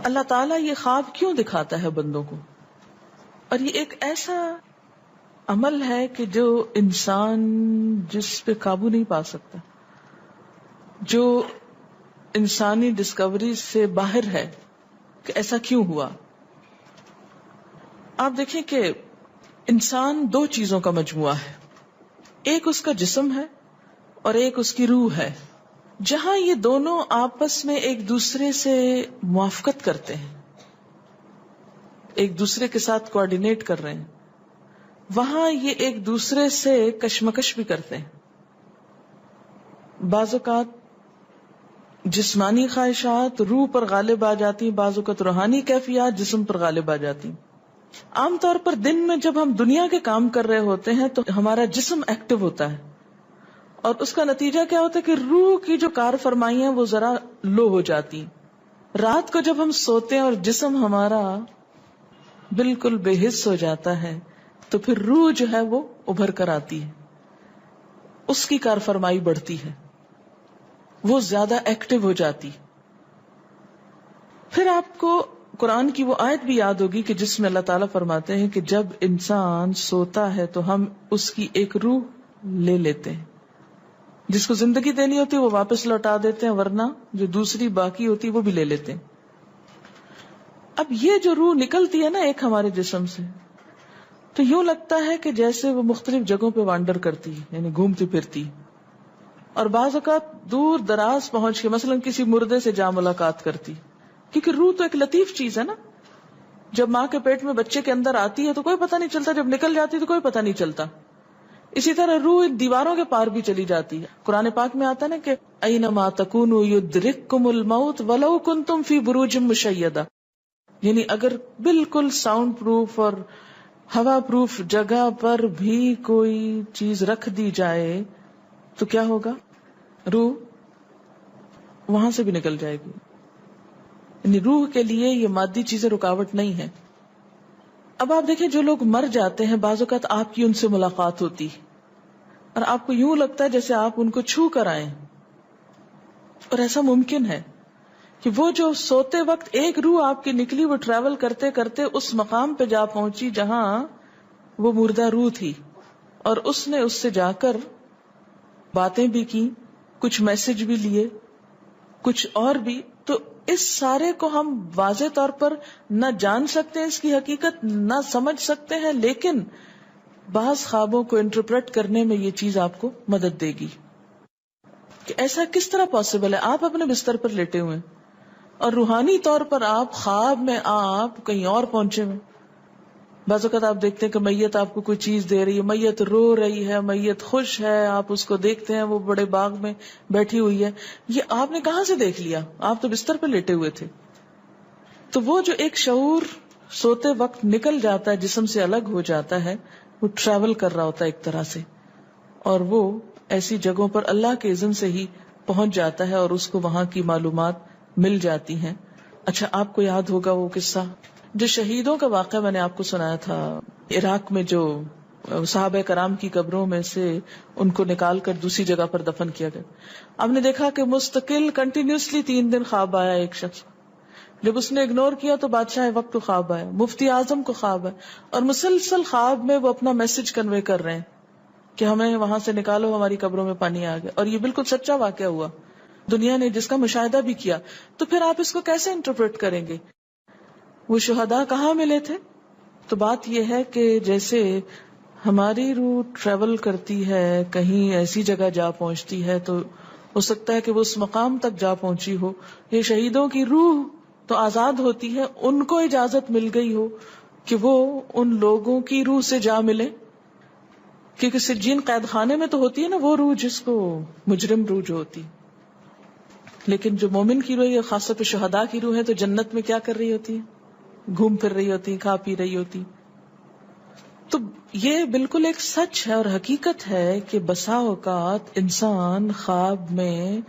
اللہ تعالیٰ یہ خواب کیوں دکھاتا ہے بندوں کو؟ اور یہ ایک ایسا عمل ہے کہ جو انسان جس پہ قابو نہیں پا سکتا، جو انسانی ڈسکوری سے باہر ہے کہ ایسا کیوں ہوا. آپ دیکھیں کہ انسان دو چیزوں کا مجموعہ ہے، ایک اس کا جسم ہے اور ایک اس کی روح ہے. جہاں یہ دونوں آپس میں ایک دوسرے سے موافقت کرتے ہیں، ایک دوسرے کے ساتھ کوآرڈینیٹ کر رہے ہیں، وہاں یہ ایک دوسرے سے کشمکش بھی کرتے ہیں. بعض اوقات جسمانی خواہشات روح پر غالب آ جاتی ہیں، بعض اوقات روحانی کیفیات جسم پر غالب آ جاتی ہیں. عام طور پر دن میں جب ہم دنیا کے کام کر رہے ہوتے ہیں تو ہمارا جسم ایکٹیو ہوتا ہے، اور اس کا نتیجہ کیا ہوتا ہے کہ روح کی جو کار فرمائی ہیں وہ ذرا لو ہو جاتی. رات کو جب ہم سوتے ہیں اور جسم ہمارا بالکل بے حس ہو جاتا ہے تو پھر روح جو ہے وہ ابھر کر آتی ہے، اس کی کار فرمائی بڑھتی ہے، وہ زیادہ ایکٹیو ہو جاتی. پھر آپ کو قرآن کی وہ آیت بھی یاد ہوگی کہ جس میں اللہ تعالیٰ فرماتے ہیں کہ جب انسان سوتا ہے تو ہم اس کی ایک روح لے لیتے ہیں، جس کو زندگی دینی ہوتی ہے وہ واپس لوٹا دیتے ہیں، ورنہ جو دوسری باقی ہوتی ہے وہ بھی لے لیتے ہیں. اب یہ جو روح نکلتی ہے نا ایک ہمارے جسم سے، تو یوں لگتا ہے کہ جیسے وہ مختلف جگہوں پہ وانڈر کرتی ہے، یعنی گھومتی پھرتی، اور بعض اوقات دور دراز پہنچ کے مثلا کسی مردے سے جا ملاقات کرتی، کیونکہ روح تو ایک لطیف چیز ہے نا. جب ماں کے پیٹ میں بچے کے اندر آتی ہے تو کوئی پتہ نہیں چلتا، جب نکل جاتی تو کوئی پتہ نہیں چلتا. اسی طرح روح دیواروں کے پار بھی چلی جاتی ہے. قرآن پاک میں آتا ہے نا کہ اینما تکونوا یدرککم الموت ولو کنتم فی بروج مشیدہ، یعنی اگر بالکل ساؤنڈ پروف اور ہوا پروف جگہ پر بھی کوئی چیز رکھ دی جائے تو کیا ہوگا؟ روح وہاں سے بھی نکل جائے گی. یعنی روح کے لیے یہ مادی چیزیں رکاوٹ نہیں ہے. اب آپ دیکھیں جو لوگ مر جاتے ہیں بعض اوقات آپ کی ان سے ملاقات ہوتی اور آپ کو یوں لگتا ہے جیسے آپ ان کو چھو کر آئیں، اور ایسا ممکن ہے کہ وہ جو سوتے وقت ایک روح آپ کی نکلی وہ ٹریول کرتے کرتے اس مقام پہ جا پہنچی جہاں وہ مردہ روح تھی، اور اس نے اس سے جا کر باتیں بھی کی، کچھ میسج بھی لیے، کچھ اور بھی. تو اس سارے کو ہم واضح طور پر نہ جان سکتے ہیں، اس کی حقیقت نہ سمجھ سکتے ہیں، لیکن بعض خوابوں کو انٹرپریٹ کرنے میں یہ چیز آپ کو مدد دے گی کہ ایسا کس طرح پاسبل ہے. آپ اپنے بستر پر لیٹے ہوئے اور روحانی طور پر آپ خواب میں آپ کہیں اور پہنچے ہوئے. بعض اوقات آپ دیکھتے ہیں کہ میت آپ کو کوئی چیز دے رہی ہے، میت رو رہی ہے، میت خوش ہے، آپ اس کو دیکھتے ہیں وہ بڑے باغ میں بیٹھی ہوئی ہے. یہ آپ نے کہاں سے دیکھ لیا؟ آپ تو بستر پہ لیٹے ہوئے تھے. تو وہ جو ایک شعور سوتے وقت نکل جاتا ہے، جسم سے الگ ہو جاتا ہے، وہ ٹریول کر رہا ہوتا ہے ایک طرح سے، اور وہ ایسی جگہوں پر اللہ کے اذن سے ہی پہنچ جاتا ہے اور اس کو وہاں کی معلومات مل جاتی ہیں. اچھا، آپ کو یاد ہوگا وہ قصہ جو شہیدوں کا واقعہ میں نے آپ کو سنایا تھا، عراق میں جو صحابہ کرام کی قبروں میں سے ان کو نکال کر دوسری جگہ پر دفن کیا گیا. آپ نے دیکھا کہ مستقل کنٹینیوسلی 3 دن خواب آیا ایک شخص، جب اس نے اگنور کیا تو بادشاہ وقت کو خواب آیا، مفتی اعظم کو خواب ہے، اور مسلسل خواب میں وہ اپنا میسج کنوے کر رہے ہیں کہ ہمیں وہاں سے نکالو، ہماری قبروں میں پانی آ گیا. اور یہ بالکل سچا واقعہ ہوا، دنیا نے جس کا مشاہدہ بھی کیا. تو پھر آپ اس کو کیسے انٹرپریٹ کریں گے؟ وہ شہداء کہاں ملے تھے؟ تو بات یہ ہے کہ جیسے ہماری روح ٹریول کرتی ہے، کہیں ایسی جگہ جا پہنچتی ہے، تو ہو سکتا ہے کہ وہ اس مقام تک جا پہنچی ہو. یہ شہیدوں کی روح تو آزاد ہوتی ہے، ان کو اجازت مل گئی ہو کہ وہ ان لوگوں کی روح سے جا ملے، کیونکہ سجین قید خانے میں تو ہوتی ہے نا وہ روح جس کو مجرم روح جو ہوتی. لیکن جو مومن کی روح ہے، خاص طور پہ شہداء کی روح ہے، تو جنت میں کیا کر رہی ہوتی ہے؟ گھوم پھر رہی ہوتی، کھا پی رہی ہوتی. تو یہ بالکل ایک سچ ہے اور حقیقت ہے کہ بسا اوقات انسان خواب میں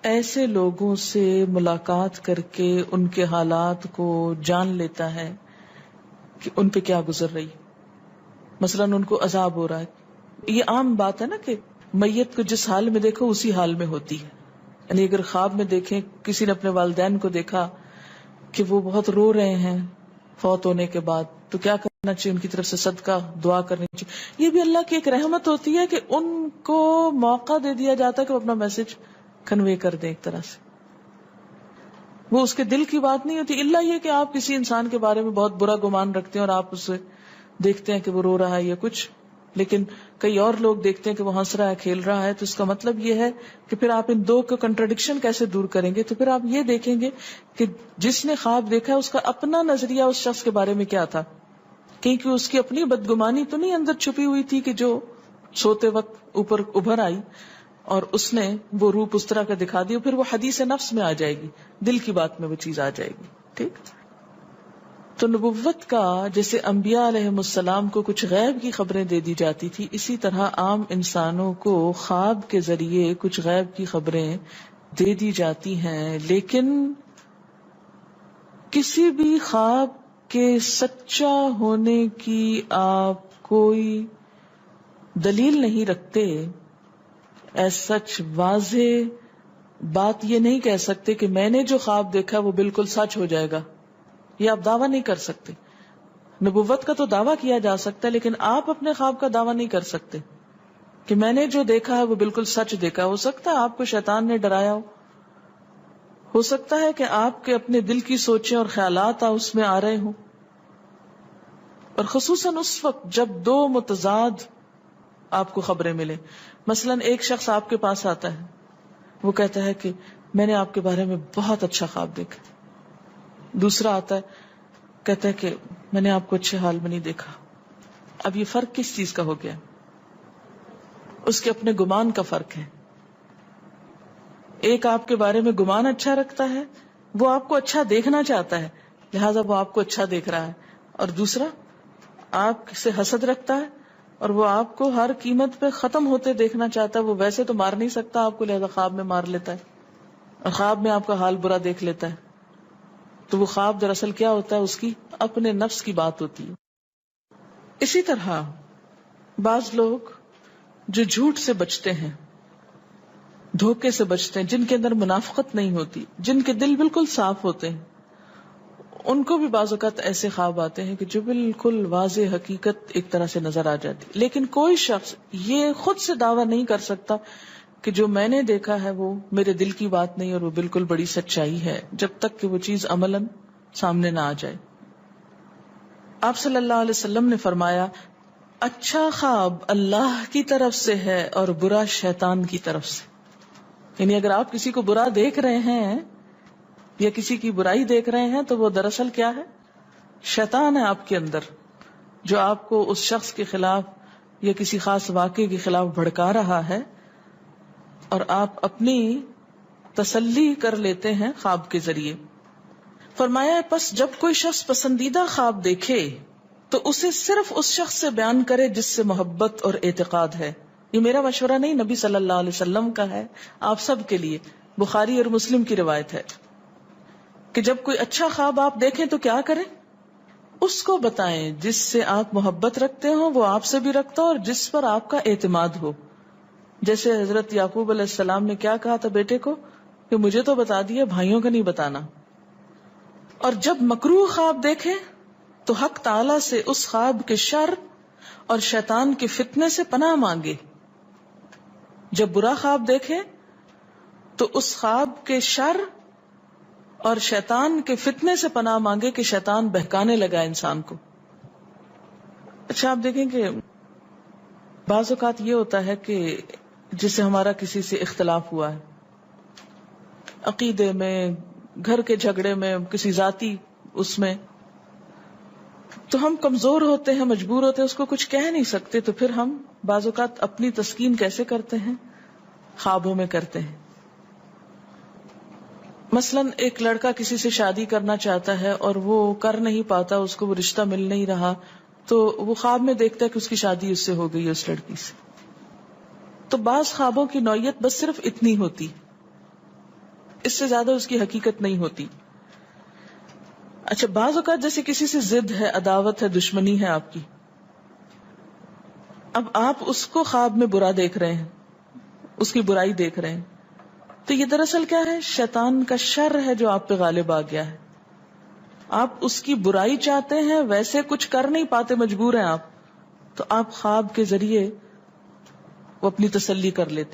ایسے لوگوں سے ملاقات کر کے ان کے حالات کو جان لیتا ہے کہ ان پہ کیا گزر رہی. مثلا ان کو عذاب ہو رہا ہے. یہ عام بات ہے نا کہ میت کو جس حال میں دیکھو اسی حال میں ہوتی ہے. یعنی اگر خواب میں دیکھیں کسی نے اپنے والدین کو دیکھا کہ وہ بہت رو رہے ہیں فوت ہونے کے بعد، تو کیا کرنا چاہیے؟ ان کی طرف سے صدقہ دعا کرنی چاہیے. یہ بھی اللہ کی ایک رحمت ہوتی ہے کہ ان کو موقع دے دیا جاتا ہے کہ وہ اپنا میسج کنوے کر دیں. ایک طرح سے وہ اس کے دل کی بات نہیں ہوتی، الا یہ کہ آپ کسی انسان کے بارے میں بہت برا گمان رکھتے ہیں اور آپ اسے دیکھتے ہیں کہ وہ رو رہا ہے یا کچھ، لیکن کئی اور لوگ دیکھتے ہیں کہ وہ ہنس رہا ہے، کھیل رہا ہے، تو اس کا مطلب یہ ہے کہ پھر آپ ان دو کا کنٹرڈکشن کیسے دور کریں گے؟ تو پھر آپ یہ دیکھیں گے کہ جس نے خواب دیکھا اس کا اپنا نظریہ اس شخص کے بارے میں کیا تھا، کیونکہ اس کی اپنی بدگمانی تو نہیں اندر چھپی ہوئی تھی کہ جو سوتے وقت اوپر ابھر آئی اور اس نے وہ روپ اس طرح کا دکھا دیا، پھر وہ حدیث نفس میں آ جائے گی، دل کی بات میں وہ چیز آ جائے گی. ٹھیک. تو نبوت کا جیسے انبیاء علیہ السلام کو کچھ غیب کی خبریں دے دی جاتی تھی، اسی طرح عام انسانوں کو خواب کے ذریعے کچھ غیب کی خبریں دے دی جاتی ہیں. لیکن کسی بھی خواب کے سچا ہونے کی آپ کوئی دلیل نہیں رکھتے. ایس سچ واضح بات یہ نہیں کہہ سکتے کہ میں نے جو خواب دیکھا وہ بالکل سچ ہو جائے گا، یہ آپ دعویٰ نہیں کر سکتے. نبوت کا تو دعویٰ کیا جا سکتا ہے، لیکن آپ اپنے خواب کا دعویٰ نہیں کر سکتے کہ میں نے جو دیکھا ہے وہ بالکل سچ دیکھا. ہو سکتا ہے آپ کو شیطان نے ڈرایا ہو سکتا ہے کہ آپ کے اپنے دل کی سوچیں اور خیالات اس میں آ رہے ہوں، اور خصوصاً اس وقت جب دو متضاد آپ کو خبریں ملیں. مثلاً ایک شخص آپ کے پاس آتا ہے، وہ کہتا ہے کہ میں نے آپ کے بارے میں بہت اچھا خواب دیکھا. دوسرا آتا ہے کہتا ہے کہ میں نے آپ کو اچھے حال میں نہیں دیکھا. اب یہ فرق کس چیز کا ہو گیا؟ اس کے اپنے گمان کا فرق ہے. ایک آپ کے بارے میں گمان اچھا رکھتا ہے، وہ آپ کو اچھا دیکھنا چاہتا ہے لہذا وہ آپ کو اچھا دیکھ رہا ہے، اور دوسرا آپ سے حسد رکھتا ہے اور وہ آپ کو ہر قیمت پہ ختم ہوتے دیکھنا چاہتا ہے. وہ ویسے تو مار نہیں سکتا آپ کو، لہذا خواب میں مار لیتا ہے اور خواب میں آپ کا حال برا دیکھ لیتا ہے. تو وہ خواب دراصل کیا ہوتا ہے؟ اس کی اپنے نفس کی بات ہوتی ہے. اسی طرح بعض لوگ جو جھوٹ سے بچتے ہیں، دھوکے سے بچتے ہیں، جن کے اندر منافقت نہیں ہوتی، جن کے دل بالکل صاف ہوتے ہیں، ان کو بھی بعض اوقات ایسے خواب آتے ہیں کہ جو بالکل واضح حقیقت ایک طرح سے نظر آ جاتی. لیکن کوئی شخص یہ خود سے دعویٰ نہیں کر سکتا کہ جو میں نے دیکھا ہے وہ میرے دل کی بات نہیں اور وہ بالکل بڑی سچائی ہے، جب تک کہ وہ چیز عملاً سامنے نہ آ جائے. آپ صلی اللہ علیہ وسلم نے فرمایا اچھا خواب اللہ کی طرف سے ہے اور برا شیطان کی طرف سے. یعنی اگر آپ کسی کو برا دیکھ رہے ہیں یا کسی کی برائی دیکھ رہے ہیں تو وہ دراصل کیا ہے؟ شیطان ہے آپ کے اندر، جو آپ کو اس شخص کے خلاف یا کسی خاص واقعے کے خلاف بھڑکا رہا ہے، اور آپ اپنی تسلی کر لیتے ہیں خواب کے ذریعے. فرمایا پس جب کوئی شخص پسندیدہ خواب دیکھے تو اسے صرف اس شخص سے بیان کرے جس سے محبت اور اعتقاد ہے. یہ میرا مشورہ نہیں، نبی صلی اللہ علیہ وسلم کا ہے آپ سب کے لیے. بخاری اور مسلم کی روایت ہے کہ جب کوئی اچھا خواب آپ دیکھیں تو کیا کریں؟ اس کو بتائیں جس سے آپ محبت رکھتے ہو، وہ آپ سے بھی رکھتا ہو اور جس پر آپ کا اعتماد ہو. جیسے حضرت یعقوب علیہ السلام نے کیا کہا تھا بیٹے کو کہ مجھے تو بتا دیا، بھائیوں کا نہیں بتانا. اور جب مکروہ خواب دیکھیں تو حق تعالی سے اس خواب کے شر اور شیطان کے فتنے سے پناہ مانگے. جب برا خواب دیکھیں تو اس خواب کے شر اور شیطان کے فتنے سے پناہ مانگے کہ شیطان بہکانے لگا انسان کو. اچھا آپ دیکھیں کہ بعض اوقات یہ ہوتا ہے کہ جسے ہمارا کسی سے اختلاف ہوا ہے، عقیدے میں، گھر کے جھگڑے میں، کسی ذاتی اس میں، تو ہم کمزور ہوتے ہیں، مجبور ہوتے ہیں، اس کو کچھ کہہ نہیں سکتے. تو پھر ہم بعض اوقات اپنی تسکین کیسے کرتے ہیں؟ خوابوں میں کرتے ہیں. مثلاً ایک لڑکا کسی سے شادی کرنا چاہتا ہے اور وہ کر نہیں پاتا، اس کو وہ رشتہ مل نہیں رہا، تو وہ خواب میں دیکھتا ہے کہ اس کی شادی اس سے ہو گئی ہے، اس لڑکی سے. تو بعض خوابوں کی نوعیت بس صرف اتنی ہوتی، اس سے زیادہ اس کی حقیقت نہیں ہوتی. اچھا بعض اوقات جیسے کسی سے ضد ہے، عداوت ہے، دشمنی ہے آپ کی، اب آپ اس کو خواب میں برا دیکھ رہے ہیں، اس کی برائی دیکھ رہے ہیں، تو یہ دراصل کیا ہے؟ شیطان کا شر ہے جو آپ پہ غالب آ گیا ہے. آپ اس کی برائی چاہتے ہیں، ویسے کچھ کر نہیں پاتے، مجبور ہیں آپ، تو آپ خواب کے ذریعے وہ اپنی تسلی کر لیتے